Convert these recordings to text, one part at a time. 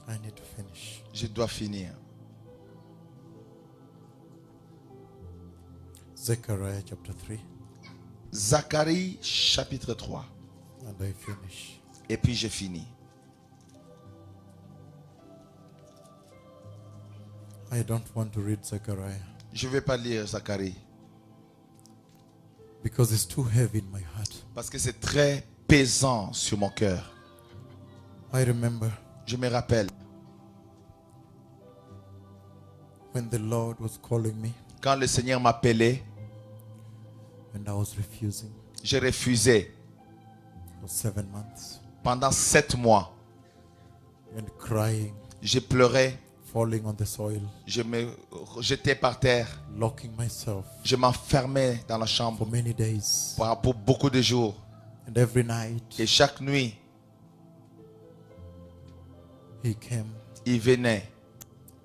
I need to finish. Je dois finir. Zechariah chapter 3, Zacharie chapitre 3. and I finish. Et puis je finis. I don't want to read Zechariah Je ne vais pas lire Zacharie because it's too heavy in my heart. parce que c'est très pesant sur mon cœur. I remember Je me rappelle when the Lord was calling me quand le Seigneur m'appelait, and I was refusing j'ai refusé for 7 months pendant 7 mois. and crying, Je pleurais, falling on the soil, je me jetais par terre, locking myself je m'enfermais dans la chambre for many days. pour beaucoup de jours. And every night Et chaque nuit, he came. il venait.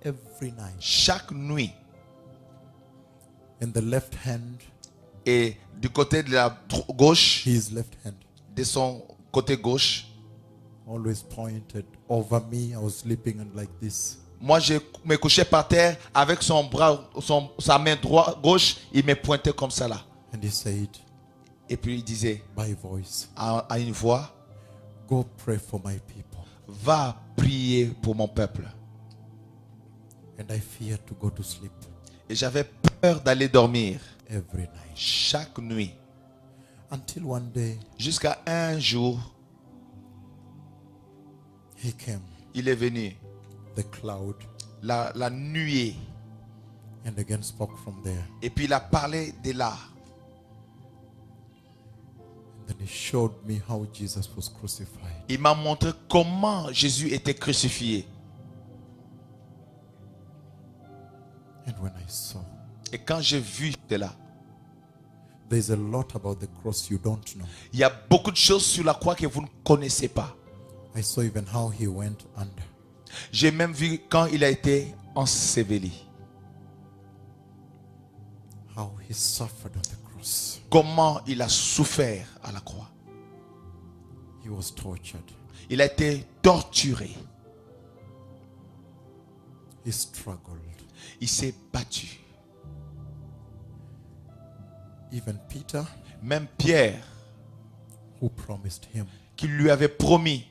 Every night. Chaque nuit. In the left hand, Et du côté de la gauche, his left hand de son côté gauche, always pointed over me. I was sleeping and like this. moi je me couchais par terre avec son bras, sa main droite, gauche, il me pointait comme ça là. And he said Et puis il disait by voice, à une voix, go pray for my people. va prier pour mon peuple. And I feared to go to sleep Et j'avais peur d'aller dormir every night. chaque nuit. Until one day Jusqu'à un jour, he came, il est venu, the cloud, la nuée. and again spoke from there. Et puis il a parlé de là. And then he showed me how Jesus was crucified. Il m'a montré comment Jésus était crucifié. And when I saw, Et quand j'ai vu cela, there's a lot about the cross you don't know. il y a beaucoup de choses sur la croix que vous ne connaissez pas. I saw even how he went under. J'ai même vu quand il a été enseveli. How he suffered on the cross. Comment il a souffert à la croix. He was tortured. Il a été torturé. He struggled. Il s'est battu. Even Peter, Même Pierre, who promised him qui lui avait promis,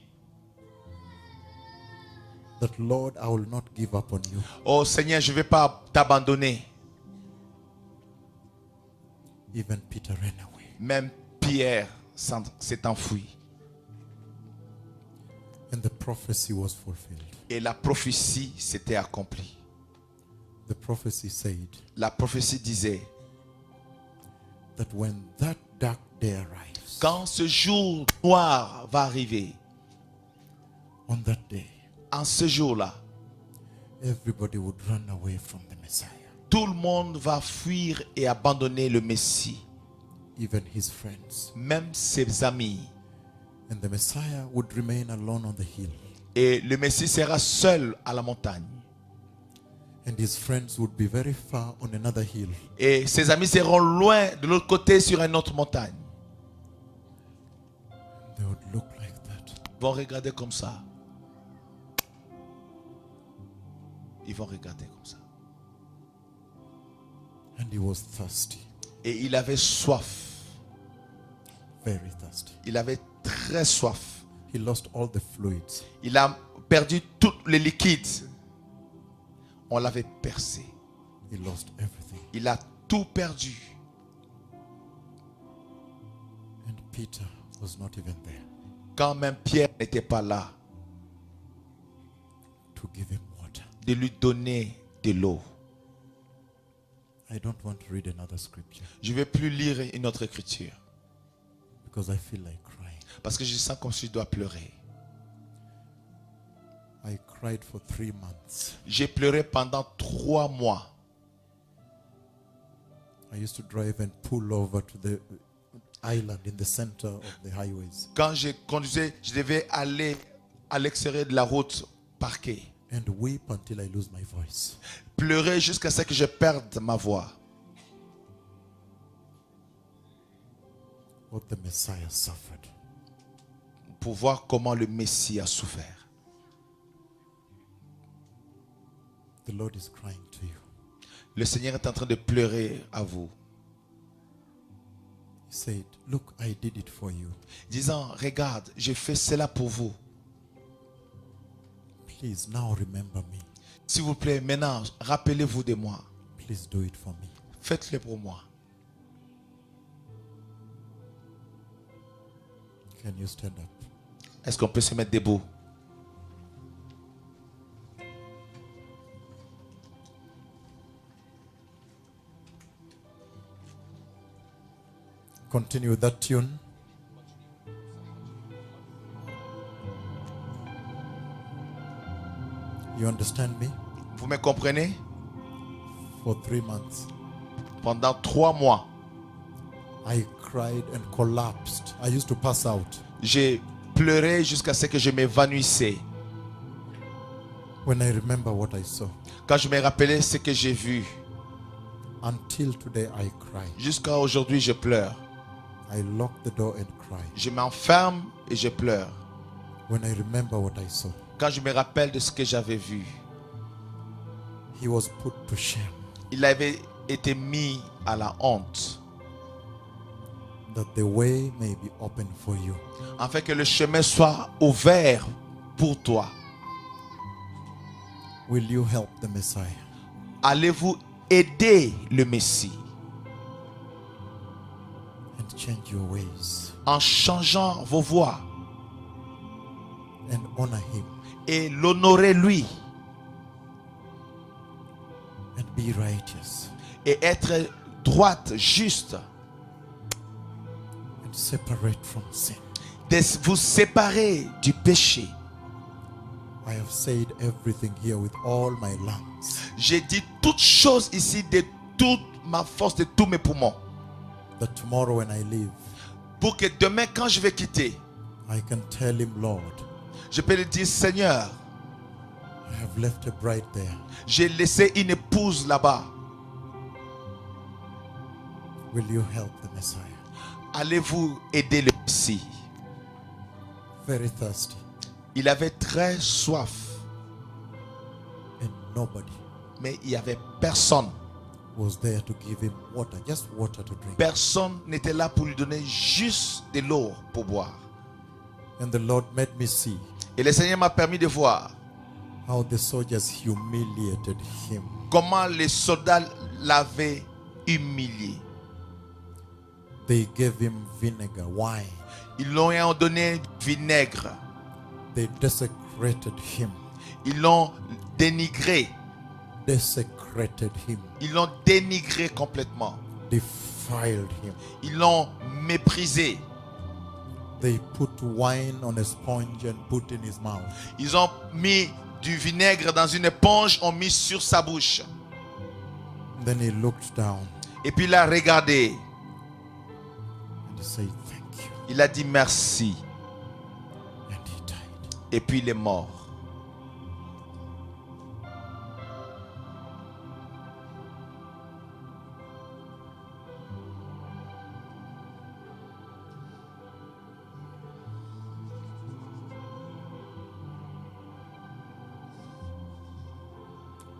that, Lord, I will not give up on you. oh Seigneur, je ne vais pas t'abandonner. Even Peter ran away. Même Pierre s'est enfui. And the prophecy was fulfilled. Et la prophétie s'était accomplie. The prophecy said La prophétie disait, that when that dark day arrives, quand ce jour noir va arriver, on that day, en ce jour-là, everybody would run away from the Messiah. tout le monde va fuir et abandonner le Messie, Even his friends. même ses amis. And the Messiah would remain alone on the hill. Et le Messie sera seul à la montagne. And his friends would be very far on another hill. Et ses amis seront loin de l'autre côté sur une autre montagne. They would look like that. Ils vont regarder comme ça. Ils vont regarder comme ça. And he was thirsty. Et il avait soif. Very thirsty. Il avait très soif. He lost all the fluids. Il a perdu tous les liquides. On l'avait percé. He lost everything. Il a tout perdu. And Peter was not even there Quand même Pierre n'était pas là to give him water. de lui donner de l'eau. I don't want to read another scripture Je ne vais plus lire une autre écriture because I feel like crying. parce que je sens comme si je dois pleurer. I cried for 3 months. J'ai pleuré pendant 3 mois. I used to drive and pull over to the island in the center of the highways Quand je conduisais, je devais aller à l'extérieur de la route parquée. and weep until I lose my voice. Pleurer jusqu'à ce que je perde ma voix. What the Messiah suffered. Pour voir comment le Messie a souffert. The Lord is crying to you. Le Seigneur est en train de pleurer à vous, He said, look, I did it for you. disant, regarde, j'ai fait cela pour vous. Please now remember me. S'il vous plaît, maintenant, rappelez-vous de moi. Please do it for me. Faites-le pour moi. Can you stand up? Est-ce qu'on peut se mettre debout? Continue with that tune. You understand me? Vous me comprenez? For 3 months, Pendant 3 mois, I cried and collapsed. I used to pass out. j'ai pleuré jusqu'à ce que je m'évanouissais. When I remember what I saw. Quand je me rappelais ce que j'ai vu, Until today, I cry. jusqu'à aujourd'hui, je pleure. I lock the door and cry. Je m'enferme et je pleure. When I remember what I saw. Quand je me rappelle de ce que j'avais vu, He was put to shame. il avait été mis à la honte, That the way may be open for you. afin que le chemin soit ouvert pour toi. Will you help the Messiah? Allez-vous aider le Messie And change your ways. en changeant vos voies And honor Him. et l'honorer lui And be righteous. et être droite, juste, And separate from sin. de vous séparer du péché. I have said everything here with all my lungs. J'ai dit toutes choses ici de toute ma force, de tous mes poumons, That tomorrow when I leave, pour que demain, quand je vais quitter, I can tell Him, Lord, je peux lui dire, Seigneur, I have left a bride there. j'ai laissé une épouse là-bas. Will you help the Messiah? Allez-vous aider le Messie? Very thirsty. Il avait très soif, And nobody mais il n'y avait personne. was there to give him water. Just water to drink. Personne n'était là pour lui donner juste de l'eau pour boire. And the Lord made me see Et le Seigneur m'a permis de voir how the soldiers humiliated him. comment les soldats l'avaient humilié. They gave him vinegar, wine. Ils l'ont donné vinaigre. They desecrated him. Ils l'ont dénigré. Desecrated him. Ils l'ont dénigré complètement. Defiled him. Ils l'ont méprisé. They put wine on a sponge and put in his mouth. Ils ont mis du vinaigre dans une éponge, ont mis sur sa bouche. Then he looked down Et puis il a regardé. and he said, thank you. Il a dit merci. And he died. Et puis il est mort.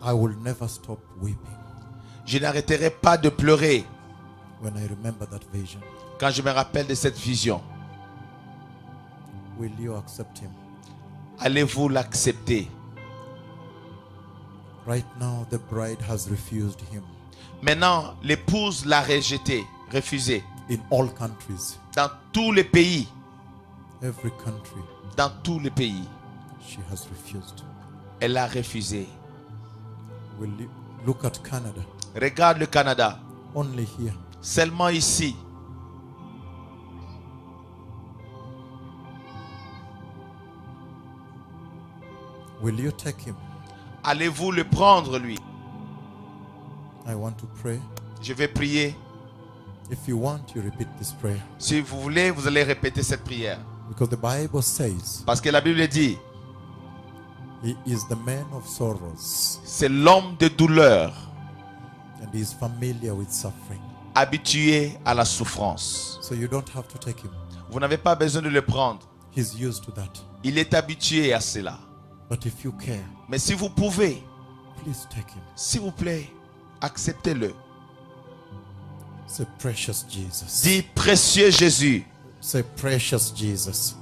I will never stop weeping Je n'arrêterai pas de pleurer when I remember that vision. quand je me rappelle de cette vision. Will you accept him? Allez-vous l'accepter? Right now, the bride has refused him Maintenant, l'épouse l'a rejeté, refusé. in all countries. Dans tous les pays. Every country, Dans tous les pays. she has refused. Elle a refusé. Will you look at Canada? Regarde le Canada. Only here. Seulement ici. Will you take him? Allez-vous le prendre, lui? I want to pray. Je vais prier. If you want, you repeat this prayer. Si vous voulez, vous allez répéter cette prière. Because the Bible says Parce que la Bible dit, he is the man of sorrows c'est l'homme de douleur, and he is familiar with suffering. habitué à la souffrance. So you don't have to take him. Vous n'avez pas besoin de le prendre. He's used to that. Il est habitué à cela. But if you care, Mais si vous pouvez, Please take him. S'il vous plaît, acceptez-le. Say, precious Jesus. Dis, précieux Jésus. Say, precious Jesus.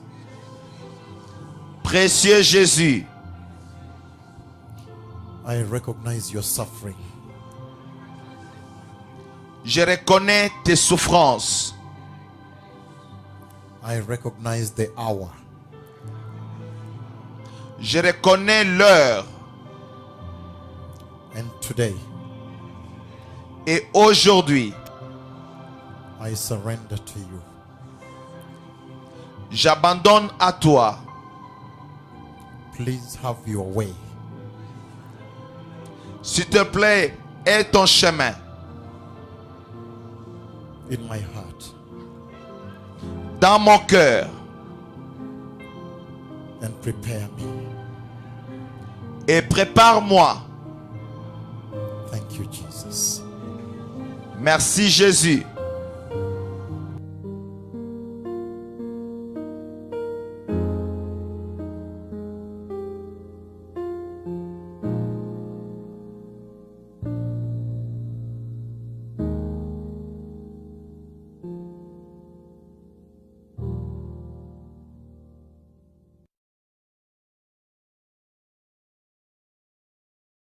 Précieux Jésus. I recognize your suffering. Je reconnais tes souffrances. I recognize the hour. Je reconnais l'heure. And today, Et aujourd'hui, I surrender to you. j'abandonne à toi. Please have your way. S'il te plaît, aie ton chemin In my heart. dans mon cœur And prepare me. et prépare-moi. Thank you, Jesus. Merci Jésus.